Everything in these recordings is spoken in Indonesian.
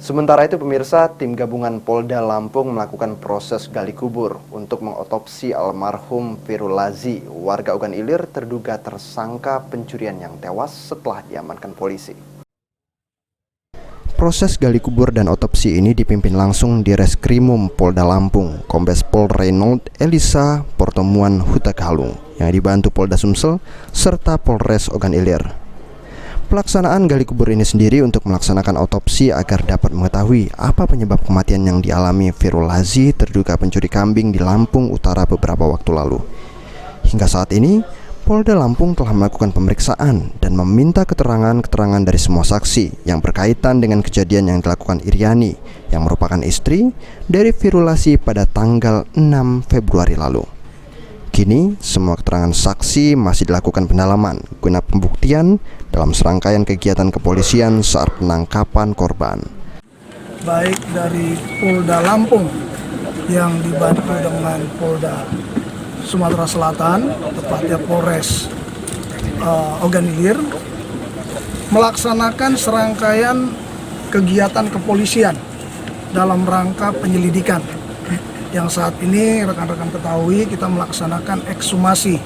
Sementara itu pemirsa, tim gabungan Polda Lampung melakukan proses gali kubur untuk mengotopsi almarhum Firul Lazi, warga Ogan Ilir terduga tersangka pencurian yang tewas setelah diamankan polisi. Proses gali kubur dan otopsi ini dipimpin langsung di Reskrimum Polda Lampung, Kombes Pol Reynold Elisa Portemuan Huta Galung, yang dibantu Polda Sumsel serta Polres Ogan Ilir. Pelaksanaan gali kubur ini sendiri untuk melaksanakan otopsi agar dapat mengetahui apa penyebab kematian yang dialami Firul Lazi, terduga pencuri kambing di Lampung Utara beberapa waktu lalu. Hingga saat ini, Polda Lampung telah melakukan pemeriksaan dan meminta keterangan dari semua saksi yang berkaitan dengan kejadian yang dilakukan Iriani, yang merupakan istri dari Firul Lazi pada tanggal 6 Februari lalu. Kini, semua keterangan saksi masih dilakukan pendalaman guna pembuktian dalam serangkaian kegiatan kepolisian saat penangkapan korban. Baik dari Polda Lampung yang dibantu dengan Polda Sumatera Selatan, tepatnya Polres Ogan Ilir, melaksanakan serangkaian kegiatan kepolisian dalam rangka penyelidikan. Yang saat ini rekan-rekan ketahui kita melaksanakan ekshumasi,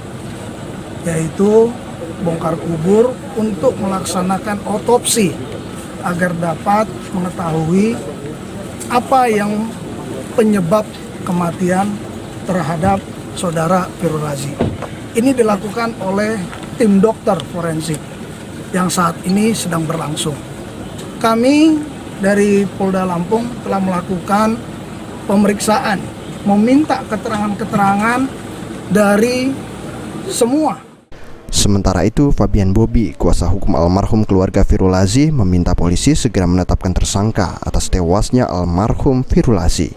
yaitu bongkar kubur untuk melaksanakan otopsi agar dapat mengetahui apa yang penyebab kematian terhadap saudara Firul Lazi. Ini dilakukan oleh tim dokter forensik yang saat ini sedang berlangsung. Kami dari Polda Lampung telah melakukan pemeriksaan, meminta keterangan-keterangan dari semua. Sementara itu, Fabian Bobi, kuasa hukum almarhum keluarga Firul Lazi, meminta polisi segera menetapkan tersangka atas tewasnya almarhum Firul Lazi.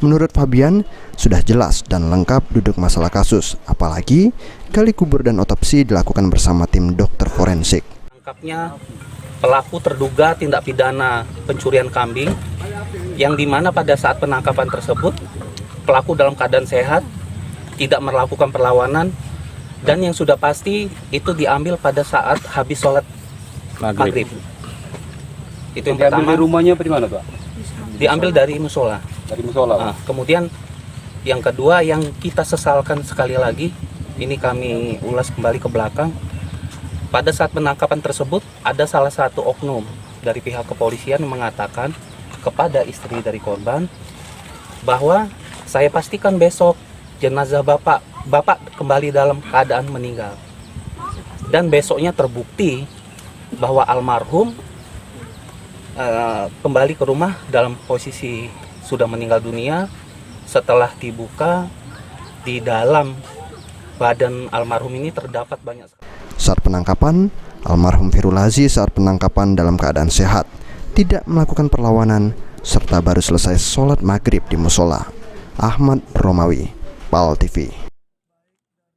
Menurut Fabian, sudah jelas dan lengkap duduk masalah kasus, apalagi gali kubur dan otopsi dilakukan bersama tim dokter forensik. Lengkapnya pelaku terduga tindak pidana pencurian kambing, yang dimana pada saat penangkapan tersebut pelaku dalam keadaan sehat, tidak melakukan perlawanan, dan yang sudah pasti itu diambil pada saat habis sholat maghrib. Itu yang pertama. Diambil di rumahnya di mana, Pak? Diambil dari musola. Dari musola. Nah, kemudian yang kedua yang kita sesalkan sekali lagi, ini kami ulas kembali ke belakang. Pada saat penangkapan tersebut ada salah satu oknum dari pihak kepolisian yang mengatakan kepada istri dari korban bahwa saya pastikan besok jenazah bapak kembali dalam keadaan meninggal. Dan besoknya terbukti bahwa almarhum kembali ke rumah dalam posisi sudah meninggal dunia. Setelah dibuka, di dalam badan almarhum ini terdapat banyak. Saat penangkapan, almarhum Firul Lazi saat penangkapan dalam keadaan sehat, tidak melakukan perlawanan, serta baru selesai sholat maghrib di musola. Ahmad Romawi, PAL TV.